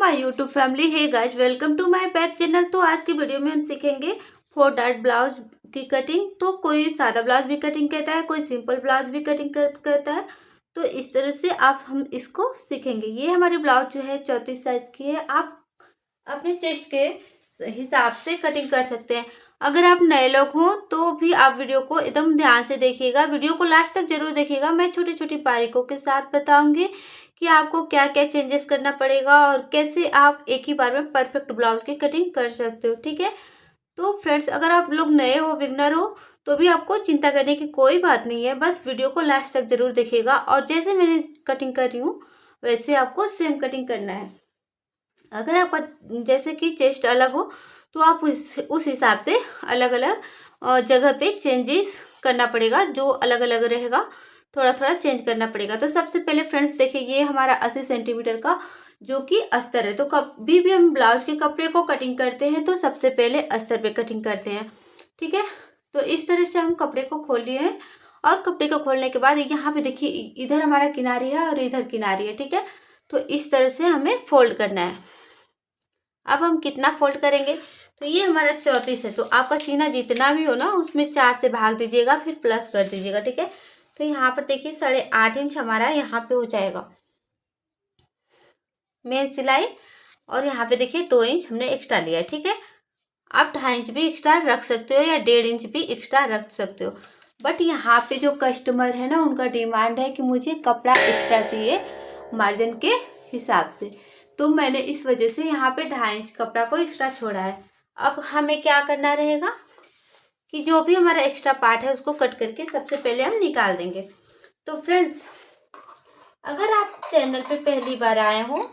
My YouTube family. Hey guys, welcome to my back channel. तो आज की video में हम सीखेंगे 4 डॉट ब्लाउज की कटिंग। तो कोई सादा ब्लाउज भी कटिंग कहता है, कोई सिंपल ब्लाउज भी कटिंग कहता है। तो इस तरह से हम इसको सीखेंगे। ये हमारी ब्लाउज जो है 34 साइज की है। आप अपने चेस्ट के हिसाब से कटिंग कर सकते हैं। अगर आप नए लोग हों तो भी आप वीडियो को एकदम ध्यान से देखिएगा, वीडियो को लास्ट तक जरूर देखिएगा। मैं छोटी छोटी बारीकों के साथ बताऊंगी कि आपको क्या क्या चेंजेस करना पड़ेगा और कैसे आप एक ही बार में परफेक्ट ब्लाउज की कटिंग कर सकते हो। ठीक है, तो फ्रेंड्स, अगर आप लोग नए हो, बिगनर हो, तो भी आपको चिंता करने की कोई बात नहीं है। बस वीडियो को लास्ट तक जरूर देखिएगा और जैसे मैंने कटिंग कर रही हूँ वैसे आपको सेम कटिंग करना है। अगर आपका जैसे कि चेस्ट अलग हो तो आप उस हिसाब से अलग अलग जगह पे चेंजेस करना पड़ेगा। जो अलग अलग रहेगा थोड़ा थोड़ा चेंज करना पड़ेगा। तो सबसे पहले फ्रेंड्स देखिए, ये हमारा 80 सेंटीमीटर का जो कि अस्तर है। तो कभी भी हम ब्लाउज के कपड़े को कटिंग करते हैं तो सबसे पहले अस्तर पे कटिंग करते हैं। ठीक है, तो इस तरह से हम कपड़े को खोल लिए हैं और कपड़े को खोलने के बाद यहाँ पे देखिए, इधर हमारा किनारी है और इधर किनारी है। ठीक है, तो इस तरह से हमें फोल्ड करना है। अब हम कितना फोल्ड करेंगे, तो ये हमारा 34 है। तो आपका सीना जितना भी हो ना उसमें 4 से भाग दीजिएगा, फिर प्लस कर दीजिएगा। ठीक है, तो यहाँ पर देखिए 8.5 इंच हमारा यहाँ पे हो जाएगा मेन सिलाई। और यहाँ पे देखिए 2 इंच हमने एक्स्ट्रा लिया है। ठीक है, आप 2.5 इंच भी एक्स्ट्रा रख सकते हो या 1.5 इंच भी एक्स्ट्रा रख सकते हो। बट यहाँ पे जो कस्टमर है ना, उनका डिमांड है कि मुझे कपड़ा एक्स्ट्रा चाहिए मार्जिन के हिसाब से। तो मैंने इस वजह से यहाँ पे 2.5 इंच कपड़ा को एक्स्ट्रा छोड़ा है। अब हमें क्या करना रहेगा कि जो भी हमारा एक्स्ट्रा पार्ट है उसको कट करके सबसे पहले हम निकाल देंगे। तो फ्रेंड्स, अगर आप चैनल पे पहली बार आए हो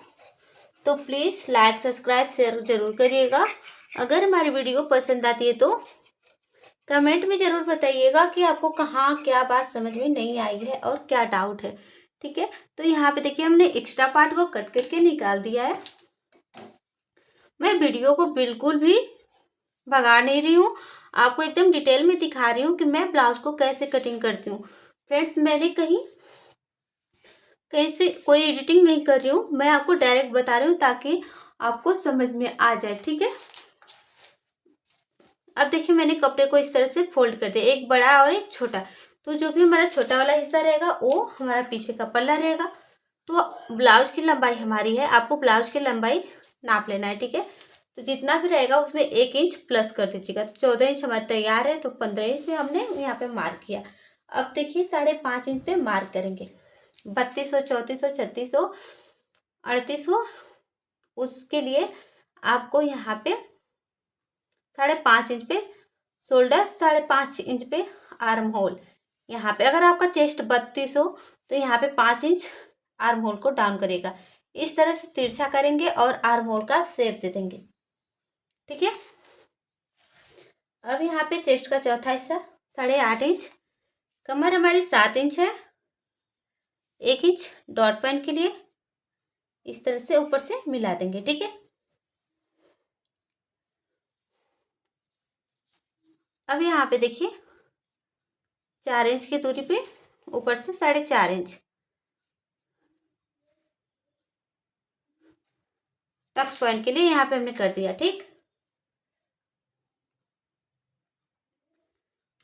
तो प्लीज़ लाइक सब्सक्राइब शेयर जरूर करिएगा। अगर हमारी वीडियो पसंद आती है तो कमेंट में ज़रूर बताइएगा कि आपको कहाँ क्या बात समझ में नहीं आई है और क्या डाउट है। ठीक है, तो यहाँ पे देखिए हमने एक्स्ट्रा पार्ट को कट करके निकाल दिया है। मैं वीडियो को बिल्कुल भी भगा नहीं रही हूँ, आपको एकदम डिटेल में दिखा रही हूँ कि मैं ब्लाउज को कैसे कटिंग करती हूँ। फ्रेंड्स, मैंने कहीं कैसे कोई एडिटिंग नहीं कर रही हूँ, मैं आपको डायरेक्ट बता रही हूँ ताकि आपको समझ में आ जाए। ठीक है, अब देखिए मैंने कपड़े को इस तरह से फोल्ड कर दिया, एक बड़ा और एक छोटा। तो जो भी हमारा छोटा वाला हिस्सा रहेगा वो हमारा पीछे का पल्ला रहेगा। तो ब्लाउज की लंबाई हमारी है, आपको ब्लाउज की लंबाई नाप लेना है। ठीक है, तो जितना भी रहेगा उसमें 1 इंच प्लस कर दीजिएगा। तो 14 इंच हमारा तैयार है, तो 15 इंच पे हमने यहाँ पे मार्क किया। अब देखिए 5.5 इंच पे मार्क करेंगे। 3200, 3400, 3600, 3800, उसके लिए आपको यहाँ पे 5.5 इंच पे शोल्डर, 5.5 इंच पे आर्म होल। यहाँ पे अगर आपका चेस्ट 32 हो तो यहाँ पे 5 इंच आर्म होल को डाउन करेगा। इस तरह से तिरछा करेंगे और आर्म होल का शेप दे देंगे। ठीक है, अब यहाँ पे चेस्ट का चौथा हिस्सा 8.5 इंच, कमर हमारी 7 इंच है, 1 इंच डॉट पॉइंट के लिए इस तरह से ऊपर से मिला देंगे। ठीक है, अब यहाँ पे देखिए 4 इंच की दूरी पे ऊपर से 4.5 इंच टक्स पॉइंट के लिए यहाँ पे हमने कर दिया। ठीक,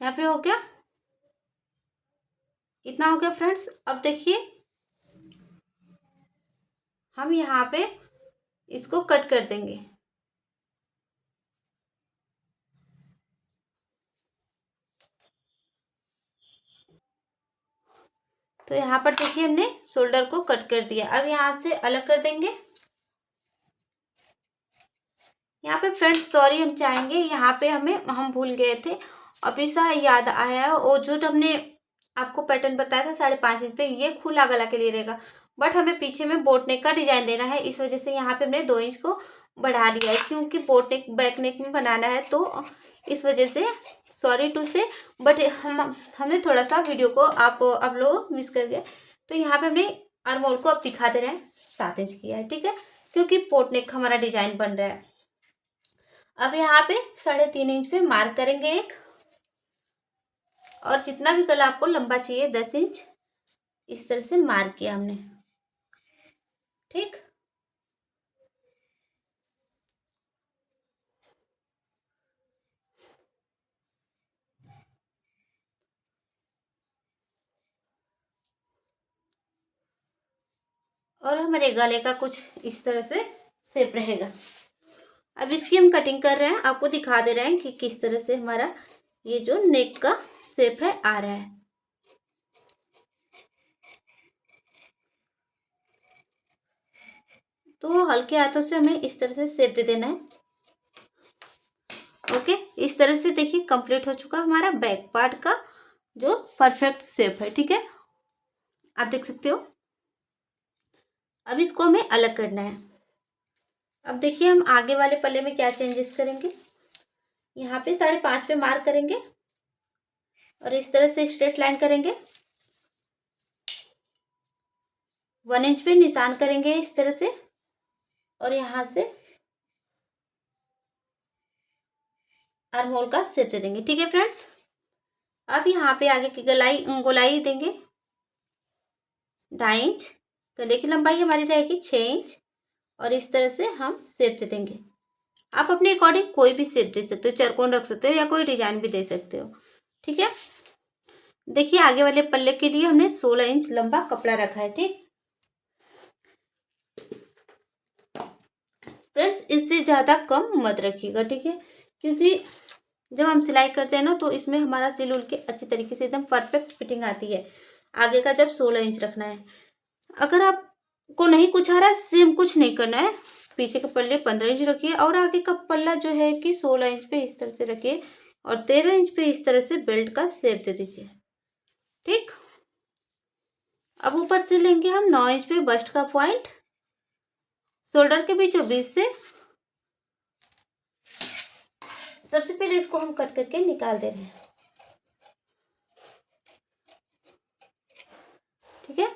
यहाँ पे हो गया, इतना हो गया फ्रेंड्स। अब देखिए हम यहाँ पे इसको कट कर देंगे। तो यहाँ पर देखिए हमने शोल्डर को कट कर दिया। अब यहाँ से अलग कर देंगे। यहाँ पे फ्रेंड्स सॉरी हम चाहेंगे, यहाँ पे हम भूल गए थे, अभी सा याद आया है। वो जो हमने आपको पैटर्न बताया था 5.5 इंच पे, ये खुला गला के लिए रहेगा। बट हमें पीछे में बोट नेक का डिजाइन देना है, इस वजह से यहाँ पे हमने 2 इंच को बढ़ा लिया है, क्योंकि बोट नेक बैक नेक में बनाना है। तो इस वजह से सॉरी टू से, बट हमने थोड़ा सा वीडियो को आप लोग मिस कर गए। तो यहाँ पे हमने आर्म होल को अब दिखा दे रहे हैं 7 इंच किया है। ठीक है, क्योंकि बोट नेक हमारा डिजाइन बन रहा है। अब यहाँ पे 3.5 इंच पे मार्क करेंगे एक, और जितना भी गला आपको लंबा चाहिए 10 इंच इस तरह से मार्क किया हमने। ठीक, और हमारे गले का कुछ इस तरह से शेप रहेगा। अब इसकी हम कटिंग कर रहे हैं, आपको दिखा दे रहे हैं कि किस तरह से हमारा ये जो नेक का शेप है आ रहा है। तो हल्के हाथों से हमें इस तरह से शेप दे देना है। ओके, इस तरह से देखिए कंप्लीट हो चुका हमारा बैक पार्ट का जो परफेक्ट शेप है। ठीक है, आप देख सकते हो। अब इसको हमें अलग करना है। अब देखिए हम आगे वाले पल्ले में क्या चेंजेस करेंगे। यहाँ पे 5.5 पे मार्क करेंगे और इस तरह से स्ट्रेट लाइन करेंगे। 1 इंच पे निशान करेंगे इस तरह से और यहाँ से आर्म होल का शेप दे देंगे। ठीक है फ्रेंड्स, अब यहाँ पे आगे की गोलाई देंगे 2.5 इंच। गले की लंबाई हमारी रहेगी 6 इंच और इस तरह से हम शेप दे देंगे। आप अपने अकॉर्डिंग कोई भी शेप दे सकते हो, चरकोन रख सकते हो या कोई डिजाइन भी दे सकते हो। ठीक है, देखिए आगे वाले पल्ले के लिए हमने 16 इंच लंबा कपड़ा रखा है। ठीक फ्रेंड्स, इससे ज़्यादा कम मत रखिएगा। ठीक है, क्योंकि जब हम सिलाई करते हैं ना तो इसमें हमारा सिल उल के अच्छी तरीके से एकदम परफेक्ट फिटिंग आती है। आगे का जब 16 इंच रखना है। अगर आपको नहीं कुछ आ रहा है, सेम कुछ नहीं करना है। पीछे के पल्ले 15 इंच रखिए और आगे का पल्ला जो है कि 16 इंच पे इस तरह से रखिए और 13 इंच पे इस तरह से बेल्ट का शेप दे दीजिए। ठीक, अब ऊपर से लेंगे हम 9 इंच पे बस्ट का पॉइंट, शोल्डर के बीचों बीच से। सबसे पहले इसको हम कट करके निकाल दे रहे हैं। ठीक है,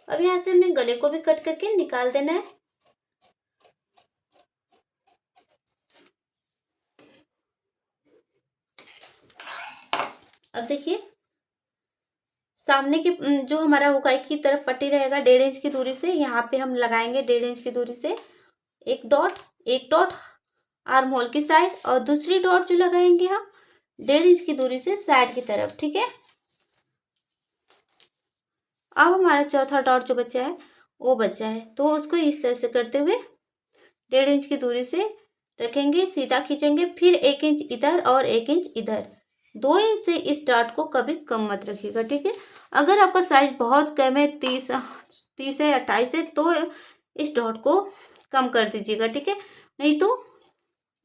अब यहाँ से हमने गले को भी कट करके निकाल देना है। अब देखिए सामने की जो हमारा हुकाई की तरफ पट्टी रहेगा 1.5 इंच की दूरी से, यहाँ पे हम लगाएंगे 1.5 इंच की दूरी से एक डॉट आर्म होल की साइड और दूसरी डॉट जो लगाएंगे हम 1.5 इंच की दूरी से साइड की तरफ। ठीक है, अब हमारा चौथा डॉट जो बचा है वो बचा है, तो उसको इस तरह से करते हुए 1.5 इंच की दूरी से रखेंगे, सीधा खींचेंगे, फिर 1 इंच इधर और 1 इंच इधर। 2 इंच से इस डॉट को कभी कम मत रखिएगा। ठीक है, अगर आपका साइज बहुत कम है 30 है 28 है तो इस डॉट को कम कर दीजिएगा। ठीक है, नहीं तो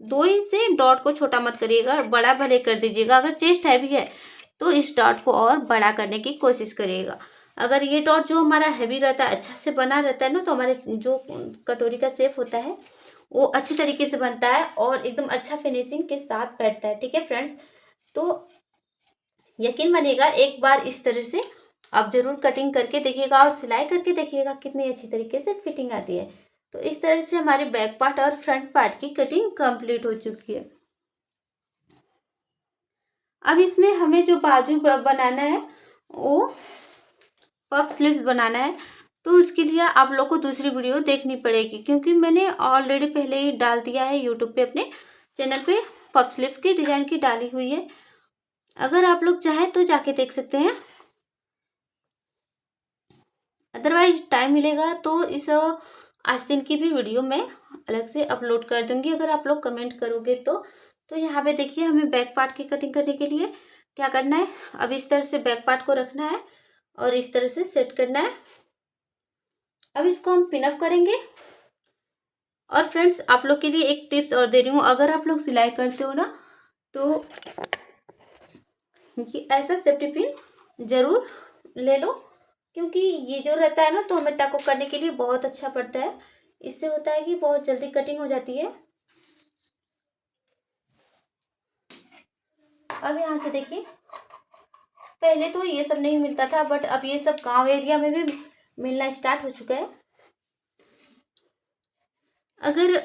2 इंच से डॉट को छोटा मत करिएगा, बड़ा भले कर दीजिएगा। अगर चेस्ट हैवी है तो इस डॉट को और बड़ा करने की कोशिश करिएगा। अगर ये डॉट जो हमारा हैवी रहता है, अच्छा से बना रहता है ना, तो हमारे जो कटोरी का शेप होता है वो अच्छी तरीके से बनता है और एकदम अच्छा फिनिशिंग के साथ बैठता है। ठीक है फ्रेंड्स, तो यकीन मानिएगा एक बार इस तरह से आप जरूर कटिंग करके देखिएगा और सिलाई करके देखिएगा कितनी अच्छी तरीके से फिटिंग आती है। तो इस तरह से हमारे बैक पार्ट और फ्रंट पार्ट की कटिंग कंप्लीट हो चुकी है। अब इसमें हमें जो बाजू बनाना है वो पफ स्लीव्स बनाना है, तो उसके लिए आप लोग को दूसरी वीडियो देखनी पड़ेगी, क्योंकि मैंने ऑलरेडी पहले ही डाल दिया है यूट्यूब पे, अपने चैनल पे पफ स्लीव्स की डिजाइन की डाली हुई है। अगर आप लोग चाहें तो जाके देख सकते हैं, अदरवाइज टाइम मिलेगा तो इस आस्तीन की भी वीडियो मैं अलग से अपलोड कर दूंगी, अगर आप लोग कमेंट करोगे तो यहाँ पे देखिए हमें बैक पार्ट की कटिंग करने के लिए क्या करना है। अब इस तरह से बैक पार्ट को रखना है और इस तरह से सेट करना है। अब इसको हम पिन अप करेंगे। और फ्रेंड्स आप लोग के लिए एक टिप्स और दे रही हूँ, अगर आप लोग सिलाई करते हो ना तो ये ऐसा सेफ्टी पिन जरूर ले लो, क्योंकि ये जो रहता है ना तो हमें टको करने के लिए बहुत अच्छा पड़ता है। इससे होता है कि बहुत जल्दी कटिंग हो जाती है। अब यहाँ से देखिए, पहले तो ये सब नहीं मिलता था, बट अब ये सब गांव एरिया में भी मिलना स्टार्ट हो चुका है। अगर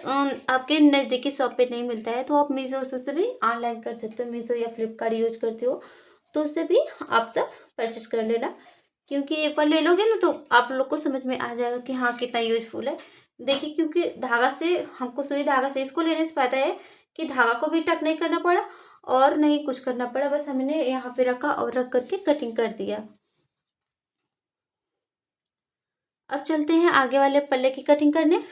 आपके नज़दीकी शॉप पे नहीं मिलता है तो आप मीशो से भी ऑनलाइन कर सकते हो। मीशो या फ्लिपकार्ट यूज करते हो तो उससे भी आप सब परचेज कर लेना, क्योंकि एक बार ले लोगे ना तो आप लोग को समझ में आ जाएगा कि हाँ कितना यूजफुल है। देखिए, क्योंकि धागा से हमको सुई धागा से इसको लेने से फायदा है कि धागा को भी टक नहीं करना पड़ा और नहीं कुछ करना पड़ा, बस हमने यहाँ पे रखा और रख करके कटिंग कर दिया। अब चलते हैं आगे वाले पल्ले की कटिंग करने।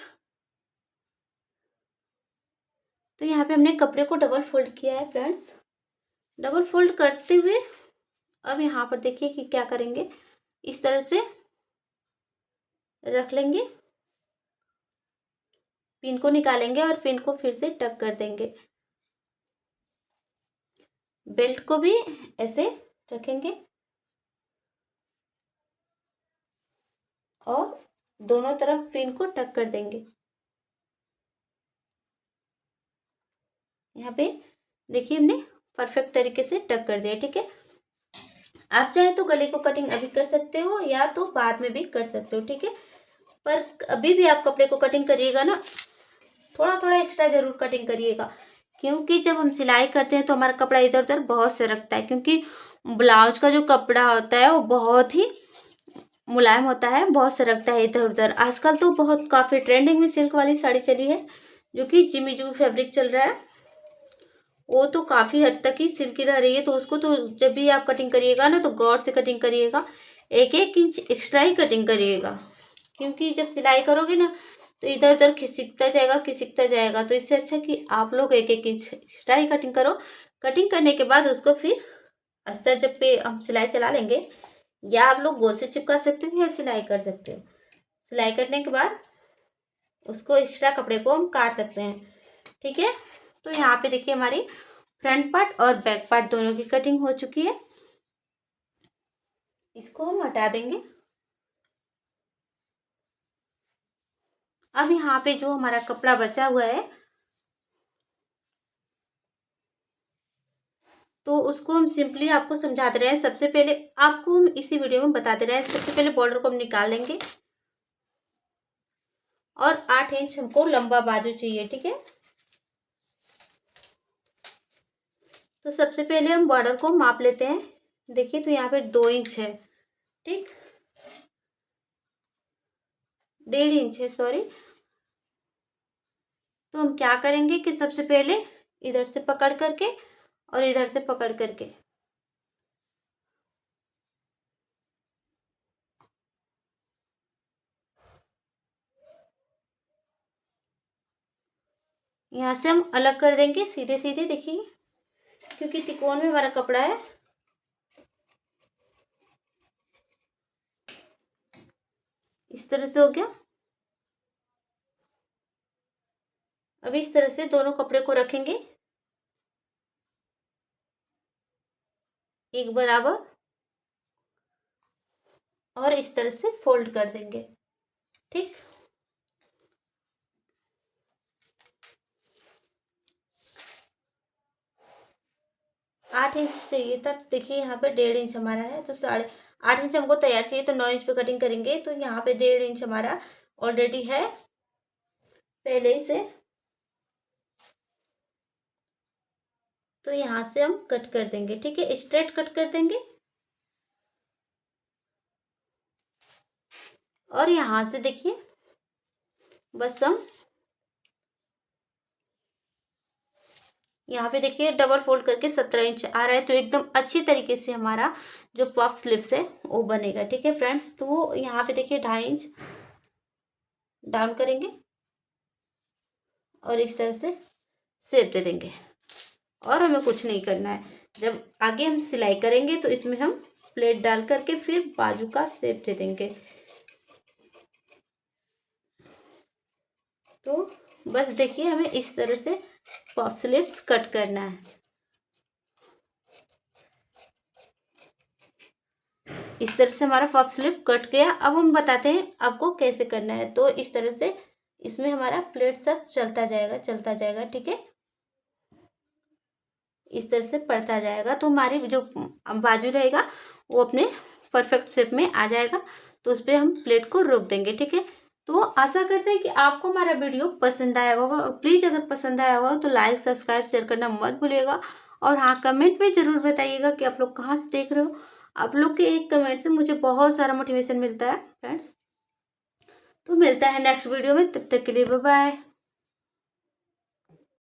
तो यहाँ पे हमने कपड़े को डबल फोल्ड किया है फ्रेंड्स। डबल फोल्ड करते हुए अब यहाँ पर देखिए कि क्या करेंगे, इस तरह से रख लेंगे, पिन को निकालेंगे और पिन को फिर से टक कर देंगे। बेल्ट को भी ऐसे रखेंगे और दोनों तरफ पिन को टक कर देंगे। यहाँ पे देखिए हमने परफेक्ट तरीके से टक कर दिया। ठीक है, आप चाहे तो गले को कटिंग अभी कर सकते हो या तो बाद में भी कर सकते हो। ठीक है, पर अभी भी आप कपड़े को कटिंग करिएगा ना, थोड़ा थोड़ा एक्स्ट्रा जरूर कटिंग करिएगा, क्योंकि जब हम सिलाई करते हैं तो हमारा कपड़ा इधर उधर बहुत सरकता है, क्योंकि ब्लाउज का जो कपड़ा होता है वो बहुत ही मुलायम होता है, बहुत सरकता है इधर उधर। आजकल तो बहुत काफ़ी ट्रेंडिंग में सिल्क वाली साड़ी चली है, जो कि जिमी जू फैब्रिक चल रहा है, वो तो काफ़ी हद तक ही सिल्की रह रही है। तो उसको तो जब भी आप कटिंग करिएगा ना तो गौर से कटिंग करिएगा, 1-1 इंच एक्स्ट्रा ही कटिंग करिएगा, क्योंकि जब सिलाई करोगे ना तो इधर उधर खिसकता जाएगा। तो इससे अच्छा कि आप लोग 1-1 इंच एक्स्ट्रा ही कटिंग करो। कटिंग करने के बाद उसको फिर अस्तर जब पे हम सिलाई चला लेंगे, या आप लोग गोल से चिपका सकते हो या सिलाई कर सकते हो। सिलाई करने के बाद उसको एक्स्ट्रा कपड़े को हम काट सकते हैं। ठीक है, तो यहाँ पे देखिए हमारी फ्रंट पार्ट और बैक पार्ट दोनों की कटिंग हो चुकी है। इसको हम हटा देंगे। अब यहाँ पे जो हमारा कपड़ा बचा हुआ है तो उसको हम सिंपली आपको समझा दे रहे हैं। सबसे पहले आपको हम इसी वीडियो में बता दे रहे हैं, सबसे पहले बॉर्डर को हम निकाल लेंगे और 8 इंच हमको लंबा बाजू चाहिए। ठीक है, तो सबसे पहले हम बॉर्डर को माप लेते हैं। देखिए तो यहाँ पे 2 इंच है, ठीक, 1.5 इंच है, सॉरी। तो हम क्या करेंगे कि सबसे पहले इधर से पकड़ करके और इधर से पकड़ करके यहाँ से हम अलग कर देंगे सीधे सीधे। देखिए, क्योंकि त्रिकोण में हमारा कपड़ा है, इस तरह से हो गया। अब इस तरह से दोनों कपड़े को रखेंगे एक बराबर और इस तरह से फोल्ड कर देंगे। ठीक, आठ इंच चाहिए था, तो देखिए यहाँ पे 1.5 इंच हमारा है, तो 8.5 इंच हमको तैयार चाहिए, तो 9 इंच पे कटिंग करेंगे। तो यहाँ पे 1.5 इंच हमारा ऑलरेडी है पहले ही से, तो यहाँ से हम कट कर देंगे। ठीक है, स्ट्रेट कट कर देंगे और यहाँ से देखिए बस हम यहाँ पे देखिए डबल फोल्ड करके 17 इंच आ रहा है, तो एकदम अच्छी तरीके से हमारा जो पफ स्लीव्स है वो बनेगा। ठीक है फ्रेंड्स, तो यहाँ पे देखिए 2.5 इंच डाउन करेंगे और इस तरह से शेप दे देंगे, और हमें कुछ नहीं करना है। जब आगे हम सिलाई करेंगे तो इसमें हम प्लेट डाल करके फिर बाजू का शेप दे देंगे। तो बस देखिए हमें इस तरह से पफ स्लीव्स कट करना है। इस तरह से हमारा पफ स्लीव कट गया। अब हम बताते हैं आपको कैसे करना है। तो इस तरह से इसमें हमारा प्लेट सब चलता जाएगा। ठीक है, इस तरह से पड़ता जाएगा, तो हमारी जो बाजू रहेगा वो अपने परफेक्ट शेप में आ जाएगा। तो उस पर हम प्लेट को रोक देंगे। ठीक है, तो आशा करते हैं कि आपको हमारा वीडियो पसंद आया होगा। प्लीज़ अगर पसंद आया होगा तो लाइक सब्सक्राइब शेयर करना मत भूलिएगा। और हाँ, कमेंट में ज़रूर बताइएगा कि आप लोग कहाँ से देख रहे हो। आप लोग के एक कमेंट से मुझे बहुत सारा मोटिवेशन मिलता है फ्रेंड्स। तो मिलता है नेक्स्ट वीडियो में, तब तक के लिए बाय बाय।